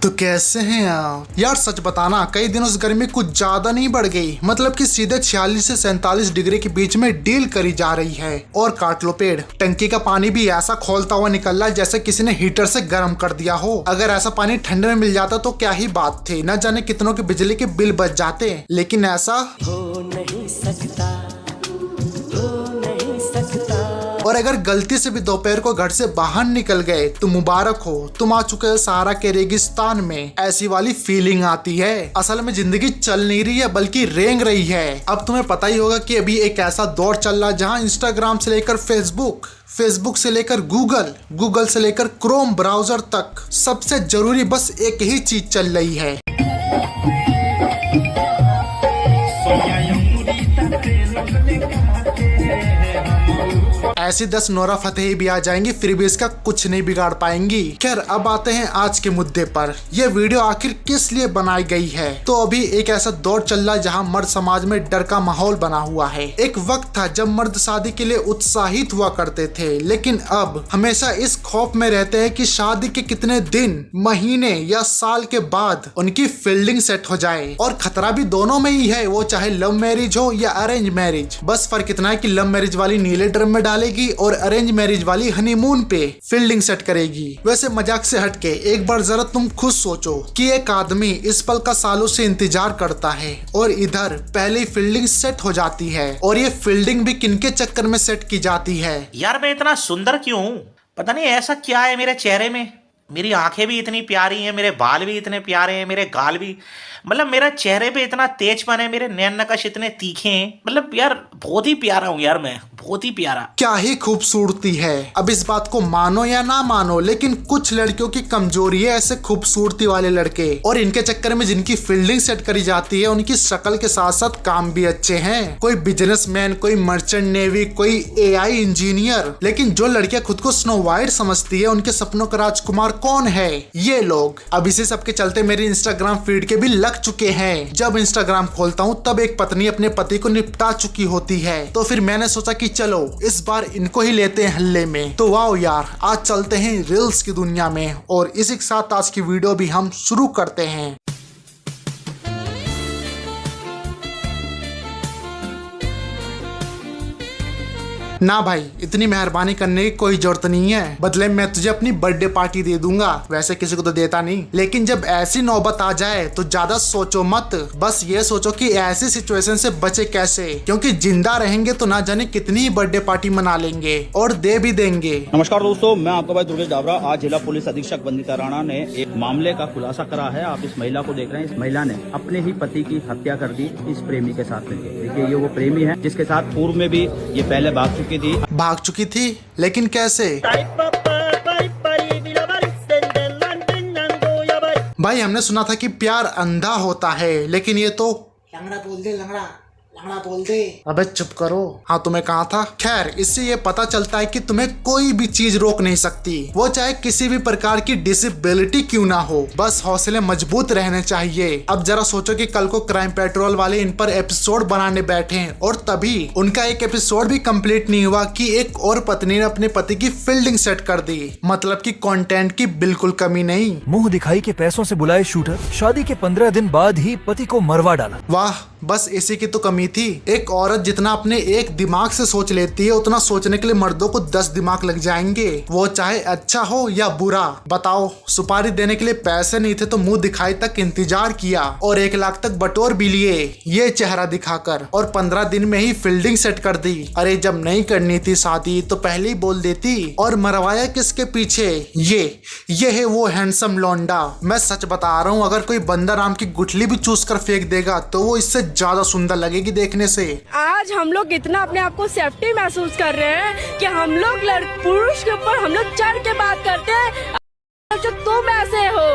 तो कैसे हैं आप यार? सच बताना, कई दिनों से गर्मी कुछ ज्यादा नहीं बढ़ गई। मतलब कि सीधे 46 से 47 डिग्री के बीच में डील करी जा रही है। और काट लो पेड़, टंकी का पानी भी ऐसा खोलता हुआ निकल रहा है जैसे किसी ने हीटर से गर्म कर दिया हो। अगर ऐसा पानी ठंडे में मिल जाता तो क्या ही बात थी, न जाने कितनों के बिजली के बिल बच जाते। लेकिन ऐसा हो नहीं सकता, हो नहीं सकता। और अगर गलती से भी दोपहर को घर से बाहर निकल गए तो मुबारक हो, तुम आ चुके हो सहारा के रेगिस्तान में। ऐसी वाली फीलिंग आती है। असल में जिंदगी चल नहीं रही है बल्कि रेंग रही है। अब तुम्हें पता ही होगा कि अभी एक ऐसा दौर चल रहा है जहां इंस्टाग्राम से लेकर फेसबुक, फेसबुक से लेकर गूगल, गूगल से लेकर क्रोम ब्राउजर तक सबसे जरूरी बस एक ही चीज चल रही है। ऐसी 10 नोरा फतेही भी आ जाएंगी फिर भी इसका कुछ नहीं बिगाड़ पाएंगी। खैर, अब आते हैं आज के मुद्दे पर। यह वीडियो आखिर किस लिए बनाई गई है? तो अभी एक ऐसा दौर चल रहा है जहां मर्द समाज में डर का माहौल बना हुआ है। एक वक्त था जब मर्द शादी के लिए उत्साहित हुआ करते थे, लेकिन अब हमेशा इस खौफ में रहते हैं कि शादी के कितने दिन, महीने या साल के बाद उनकी फील्डिंग सेट हो जाए। और खतरा भी दोनों में ही है, वो चाहे लव मैरिज हो या अरेंज मैरिज। बस फर्क इतना है कि लव मैरिज वाली नीले ड्रम में डालेगी और अरेंज मैरिज वाली हनीमून पे फील्डिंग सेट करेगी। वैसे मजाक से हटके एक बार जरा तुम खुद सोचो कि एक आदमी इस पल का सालों से इंतजार करता है और इधर पहले ही फील्डिंग सेट हो जाती है। और ये फील्डिंग भी किनके चक्कर में सेट की जाती है? यार मैं इतना सुंदर क्यों हूँ? पता नहीं ऐसा क्या है मेरे चेहरे में। मेरी आंखें भी इतनी प्यारी हैं, मेरे बाल भी इतने प्यारे हैं, मेरे गाल भी, मतलब मेरा चेहरे पे इतना तेजपन है, मेरे नैन नक्श इतने तीखे हैं। मतलब यार बहुत ही प्यारा हूँ यार, मैं बहुत ही प्यारा। क्या ही खूबसूरती है। अब इस बात को मानो या ना मानो, लेकिन कुछ लड़कियों की कमजोरी है ऐसे खूबसूरती वाले लड़के। और इनके चक्कर में जिनकी फील्डिंग सेट करी जाती है उनकी शक्ल के साथ साथ काम भी अच्छे हैं। कोई बिजनेसमैन, कोई मर्चेंट नेवी, कोई AI इंजीनियर। लेकिन जो लड़कियां खुद को स्नो वाइट समझती है उनके सपनों का राजकुमार कौन है? ये लोग। अब इसी सबके चलते मेरी इंस्टाग्राम फीड के भी लग चुके हैं। जब इंस्टाग्राम खोलता हूँ तब एक पत्नी अपने पति को निपटा चुकी होती है। तो फिर मैंने सोचा कि चलो इस बार इनको ही लेते हैं हल्ले में। तो वाओ यार, आज चलते हैं रील्स की दुनिया में और इसी के साथ आज की वीडियो भी हम शुरू करते हैं। ना भाई, इतनी मेहरबानी करने की कोई जरूरत नहीं है। बदले में मैं तुझे अपनी बर्थडे पार्टी दे दूंगा। वैसे किसी को तो देता नहीं, लेकिन जब ऐसी नौबत आ जाए तो ज्यादा सोचो मत। बस ये सोचो कि ऐसी सिचुएशन से बचे कैसे, क्योंकि जिंदा रहेंगे तो ना जाने कितनी बर्थडे पार्टी मना लेंगे और दे भी देंगे। नमस्कार दोस्तों, मैं आपका भाई दुर्गेश डाबरा। आज जिला पुलिस अधीक्षक बंदिता राणा ने एक मामले का खुलासा करा है। आप इस महिला को देख रहे हैं। इस महिला ने अपने ही पति की हत्या कर दी इस प्रेमी के साथ मिलकर। देखिए, ये वो प्रेमी है जिसके साथ पूर्व में भी ये पहले भाग चुकी थी, लेकिन कैसे? भाई, हमने सुना था कि प्यार अंधा होता है, लेकिन ये तो लंगड़ा बोल दे, लंगड़ा बोल दे। अबे चुप करो। हाँ, तुम्हें कहा था। खैर, इससे ये पता चलता है कि तुम्हें कोई भी चीज रोक नहीं सकती, वो चाहे किसी भी प्रकार की डिसेबिलिटी क्यों ना हो। बस हौसले मजबूत रहने चाहिए। अब जरा सोचो कि कल को क्राइम पेट्रोल वाले इन पर एपिसोड बनाने बैठे और तभी उनका एक एपिसोड भी कंप्लीट नहीं हुआ कि एक और पत्नी ने अपने पति की फील्डिंग सेट कर दी। मतलब कि कंटेंट की बिल्कुल कमी नहीं। मुंह दिखाई के पैसों से बुलाए शूटर, शादी के 15 दिन बाद ही पति को मरवा डाला। वाह, बस इसी की तो कमी थी। एक औरत जितना अपने एक दिमाग से सोच लेती है उतना सोचने के लिए मर्दों को 10 दिमाग लग जाएंगे, वो चाहे अच्छा हो या बुरा। बताओ, सुपारी देने के लिए पैसे नहीं थे तो मुंह दिखाई तक इंतजार किया और 1 लाख तक बटोर भी लिए ये चेहरा दिखाकर, और 15 दिन में ही फील्डिंग सेट कर दी। अरे जब नहीं करनी थी शादी तो पहले ही बोल देती। और मरवाया किसके पीछे? ये है वो हैंडसम लौंडा। मैं सच बता रहा हूँ, अगर कोई बंदर आम की गुठली भी चूस कर फेंक देगा तो वो इससे ज्यादा सुंदर लगेगी देखने से। आज हम लोग इतना अपने आप को सेफ्टी महसूस कर रहे हैं कि हम लोग पुरुष के ऊपर हम लोग चढ़ के बात करते हैं जो तुम ऐसे हो,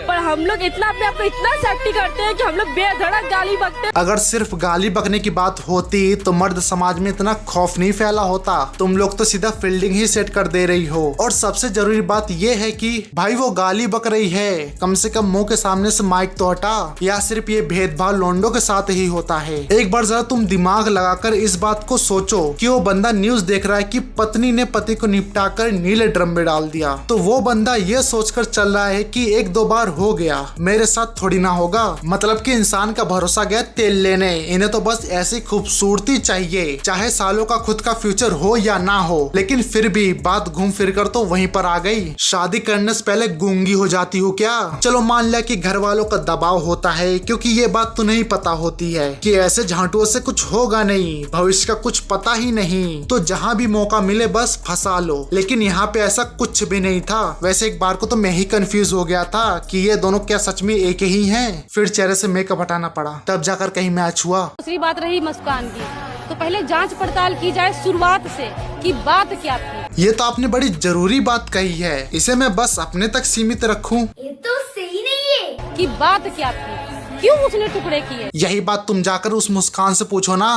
पर हम लोग इतना अपने आप को इतना सेफ्टी करते हैं कि हम लोग बेधड़क गाली बकते हैं। अगर सिर्फ गाली बकने की बात होती तो मर्द समाज में इतना खौफ नहीं फैला होता। तुम लोग तो सीधा फील्डिंग ही सेट कर दे रही हो। और सबसे जरूरी बात ये है कि भाई वो गाली बक रही है, कम से कम मुंह के सामने से माइक तो हटा। या सिर्फ ये भेदभाव लोंडो के साथ ही होता है? एक बार जरा तुम दिमाग लगाकर इस बात को सोचो कि वो बंदा न्यूज देख रहा है कि पत्नी ने पति को निपटाकर नीले ड्रम में डाल दिया, तो वो बंदा ये सोचकर चल रहा है कि 1-2 बार हो गया, मेरे साथ थोड़ी ना होगा। मतलब कि इंसान का भरोसा गया तेल लेने, इन्हें तो बस ऐसी खूबसूरती चाहिए, चाहे सालों का खुद का फ्यूचर हो या ना हो। लेकिन फिर भी बात घूम फिर कर तो वहीं पर आ गई। शादी करने से पहले गूंगी हो जाती हो क्या? चलो मान लिया कि घर वालों का दबाव होता है, क्योंकि ये बात तो नहीं पता होती है कि ऐसे झांटुओं से कुछ होगा नहीं, भविष्य का कुछ पता ही नहीं, तो जहाँ भी मौका मिले बस फंसा लो। लेकिन यहाँ पे ऐसा कुछ भी नहीं था। वैसे एक बार को तो मैं ही कंफ्यूज हो गया था कि ये दोनों क्या सच में एक ही हैं। फिर चेहरे से मेकअप हटाना पड़ा, तब जाकर कहीं मैच हुआ। दूसरी बात रही मुस्कान की, तो पहले जांच पड़ताल की जाए शुरुआत से कि बात क्या थी। ये तो आपने बड़ी जरूरी बात कही है, इसे मैं बस अपने तक सीमित रखूं? ये तो सही नहीं है कि बात क्या थी, क्यों उसने टुकड़े किए। यही बात तुम जाकर उस मुस्कान से पूछो ना।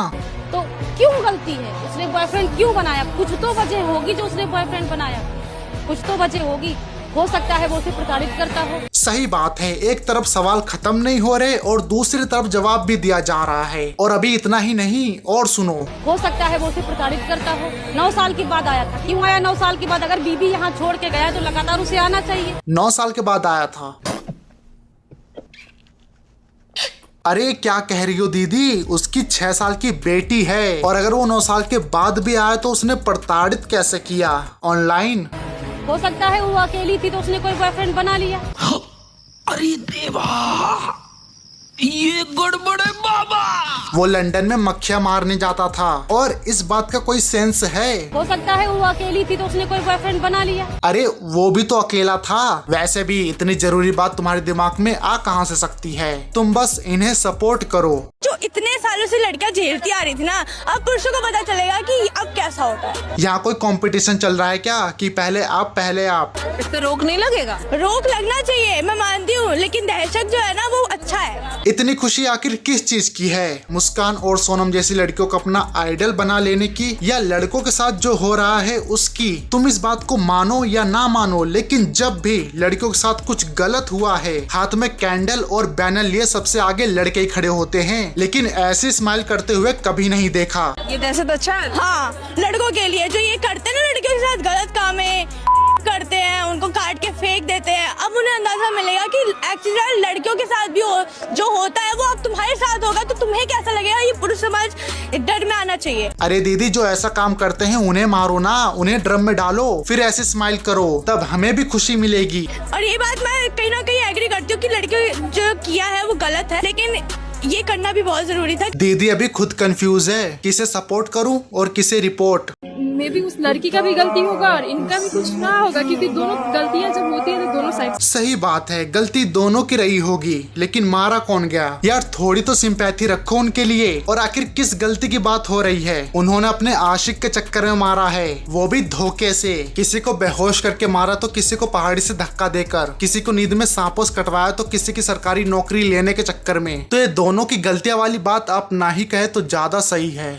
तो क्यों गलती है, उसने बॉयफ्रेंड क्यों बनाया? कुछ तो वजह होगी जो उसने बॉयफ्रेंड बनाया, कुछ तो वजह होगी। हो सकता है वो उसे प्रताड़ित करता हो। सही बात है, एक तरफ सवाल खत्म नहीं हो रहे और दूसरी तरफ जवाब भी दिया जा रहा है। और अभी इतना ही नहीं, और सुनो, हो सकता है वो उसे प्रताड़ित करता हो। 9 साल के बाद आया था, क्यों आया 9 साल के बाद? अगर बीबी यहाँ छोड़ के गया तो लगातार उसे आना चाहिए। 9 साल के बाद आया था? अरे क्या कह रही हो दीदी, उसकी 6 साल की बेटी है, और अगर वो 9 साल के बाद भी आया तो उसने प्रताड़ित कैसे किया? ऑनलाइन? हो सकता है वो अकेली थी तो उसने कोई बॉयफ्रेंड बना लिया। अरे देवा, ये गड़बड़ है बाबा। वो लंदन में मक्खियां मारने जाता था, और इस बात का कोई सेंस है? हो सकता है वो अकेली थी तो उसने कोई बॉयफ्रेंड बना लिया। अरे वो भी तो अकेला था। वैसे भी इतनी जरूरी बात तुम्हारे दिमाग में आ कहां से सकती है? तुम बस इन्हें सपोर्ट करो। जो इतने सालों से लड़कियां झेलती आ रही थी ना, अब पुरुषों को पता चलेगा कि अब कैसा होता है। यहाँ कोई कंपटीशन चल रहा है क्या कि पहले आप पहले आप? इस पे रोक नहीं लगेगा? रोक लगना चाहिए, मैं मानती हूँ, लेकिन दहशत जो है ना वो अच्छा है। इतनी खुशी आखिर किस चीज की है? मुस्कान और सोनम जैसी लड़कियों को अपना आइडल बना लेने की, या लड़कों के साथ जो हो रहा है उसकी? तुम इस बात को मानो या ना मानो, लेकिन जब भी लड़कियों के साथ कुछ गलत हुआ है, हाथ में कैंडल और बैनर लिए सबसे आगे लड़के ही खड़े होते हैं। लेकिन ऐसे स्माइल करते हुए कभी नहीं देखा। ये दहशत अच्छा है। हाँ, लड़कों के लिए जो ये करते हैं ना, लड़कियों के साथ गलत काम है करते हैं, उनको काट के फेंक देते हैं, अब उन्हें अंदाजा मिलेगा कि एक्चुअली लड़कियों के साथ भी जो होता है वो अब तुम्हारे साथ होगा, तो तुम्हें कैसा लगेगा? ये पुरुष समाज डर में आना चाहिए। अरे दीदी, जो ऐसा काम करते हैं उन्हें मारो ना, उन्हें ड्रम में डालो, फिर ऐसे स्माइल करो, तब हमें भी खुशी मिलेगी। और ये बात मैं कहीं ना कहीं एग्री करती हूँ कि लड़कियों जो किया है वो गलत है, लेकिन ये करना भी बहुत जरूरी था। दीदी अभी खुद कंफ्यूज है, किसे सपोर्ट करूं और किसे रिपोर्ट? मे भी उस लड़की का भी गलती होगा और इनका भी कुछ ना होगा, क्योंकि दोनों गलतियां जब होती है तो दोनों साइड। सही बात है, गलती दोनों की रही होगी, लेकिन मारा कौन गया? यार थोड़ी तो सिंपैथी रखो उनके लिए। और आखिर किस गलती की बात हो रही है? उन्होंने अपने आशिक के चक्कर में मारा है, वो भी धोखे से। किसी को बेहोश करके मारा तो किसी को पहाड़ी से धक्का देकर, किसी को नींद में सांपों कटवाया तो किसी की सरकारी नौकरी लेने के चक्कर में। तो ये दोनों की गलतियां वाली बात आप ना ही कहे तो ज्यादा सही है।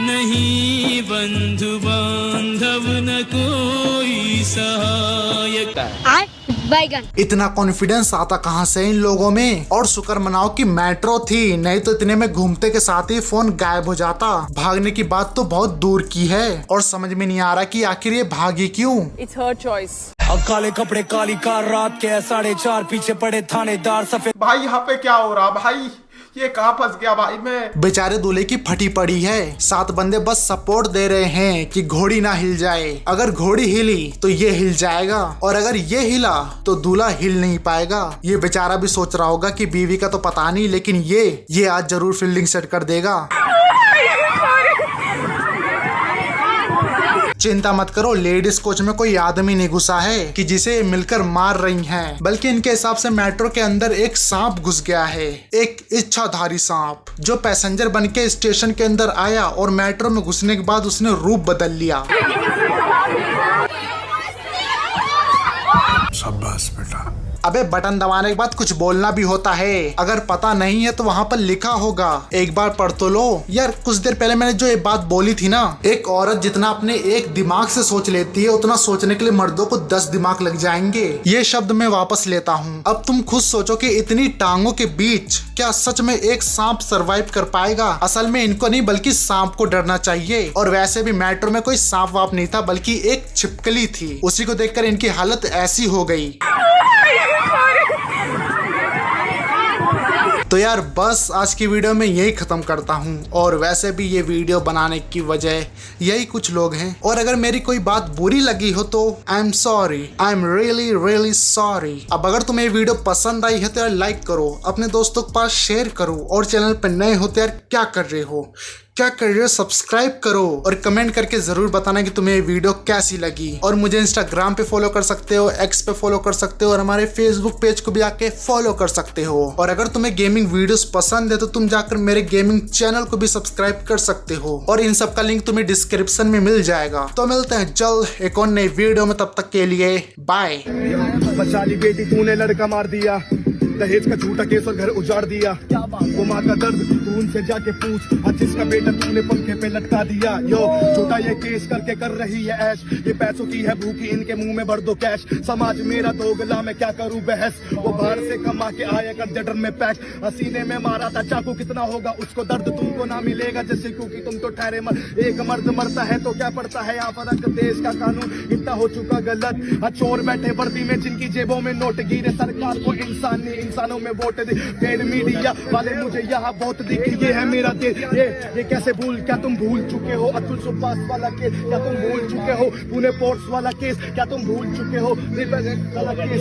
नहीं बंधु बांधव न कोई सहायक। बैगन। इतना कॉन्फिडेंस आता कहां से इन लोगों में? और शुक्र मनाओ कि मेट्रो थी, नहीं तो इतने में घूमते के साथ ही फोन गायब हो जाता। भागने की बात तो बहुत दूर की है, और समझ में नहीं आ रहा कि आखिर ये भागी क्यों। It's her choice. अब काले कपड़े काली कार रात के 4:30 पीछे पड़े थानेदार सफेद। भाई यहाँ पे क्या हो रहा भाई? ये कहाँ फंस गया भाई मैं? बेचारे दूल्हे की फटी पड़ी है, 7 बंदे बस सपोर्ट दे रहे हैं कि घोड़ी ना हिल जाए। अगर घोड़ी हिली तो ये हिल जाएगा, और अगर ये हिला तो दूल्हा हिल नहीं पाएगा। ये बेचारा भी सोच रहा होगा कि बीवी का तो पता नहीं, लेकिन ये आज जरूर फील्डिंग सेट कर देगा। चिंता मत करो, लेडीज कोच में कोई आदमी नहीं घुसा है कि जिसे मिलकर मार रही हैं, बल्कि इनके हिसाब से मेट्रो के अंदर एक सांप घुस गया है, एक इच्छाधारी सांप, जो पैसेंजर बनके स्टेशन के अंदर आया और मेट्रो में घुसने के बाद उसने रूप बदल लिया। शाबाश बेटा। अबे बटन दबाने के बाद कुछ बोलना भी होता है, अगर पता नहीं है तो वहाँ पर लिखा होगा, एक बार पढ़ तो लो। यार कुछ देर पहले मैंने जो ये बात बोली थी ना, एक औरत जितना अपने एक दिमाग से सोच लेती है, उतना सोचने के लिए मर्दों को 10 दिमाग लग जाएंगे। ये शब्द मैं वापस लेता हूँ। अब तुम खुद सोचो कि इतनी टांगों के बीच क्या सच में एक सांप सरवाइव कर पाएगा? असल में इनको नहीं बल्कि सांप को डरना चाहिए। और वैसे भी मेट्रो में कोई सांप वाप नहीं था, बल्कि एक छिपकली थी, उसी को देखकर इनकी हालत ऐसी हो गई। तो यार बस आज की वीडियो में यही खत्म करता हूँ। और वैसे भी ये वीडियो बनाने की वजह यही कुछ लोग हैं। और अगर मेरी कोई बात बुरी लगी हो तो I am sorry, I am really sorry. अब अगर तुम्हें ये वीडियो पसंद आई है तो यार लाइक करो, अपने दोस्तों के पास शेयर करो, और चैनल पर नए हो तो यार क्या कर रहे हो सब्सक्राइब करो, और कमेंट करके जरूर बताना कि तुम्हें ये वीडियो कैसी लगी। और मुझे इंस्टाग्राम पे फॉलो कर सकते हो, एक्स पे फॉलो कर सकते हो, और हमारे फेसबुक पेज को भी आके फॉलो कर सकते हो। और अगर तुम्हें गेमिंग वीडियोस पसंद है तो तुम जाकर मेरे गेमिंग चैनल को भी सब्सक्राइब कर सकते हो, और इन सब का लिंक तुम्हें डिस्क्रिप्शन में मिल जाएगा। तो मिलते हैं जल्द एक और नई वीडियो में, तब तक के लिए बाय। बचाली बेटी तूने लड़का मार दिया, दहेज का झूठा केस और घर उजाड़ दिया। वो माँ का दर्द तू उनसे जाके पूछ, जिसका बेटा तूने पंखे पे लटका दिया। यो छोटा ये केस करके कर रही है ऐश, ये पैसों की है भूखी, इनके मुंह में भर दो कैश। समाज मेरा दोगला, मैं क्या करूं बहस। वो बाहर से कमा के आया कर जटर में पैक, हसीने में मारा था चाकू, कितना होगा उसको दर्द तुमको ना मिलेगा जैसे, क्योंकि तुम तो ठहरे एक मर्द मरता है तो क्या पड़ता है यहाँ फर्क। देश का कानून इतना हो चुका गलत, चोर बैठे वर्दी में जिनकी जेबों में नोट गिरे। सरकार को इंसानों में वोट दे, पेड मीडिया वाले मुझे यहाँ बहुत दिखे। ये है मेरा देश, ये कैसे भूल, क्या तुम भूल चुके हो अतुल सुभाष वाला केस, क्या तुम भूल चुके हो पुणे पोर्ट्स वाला केस, क्या तुम भूल चुके हो वाला केस।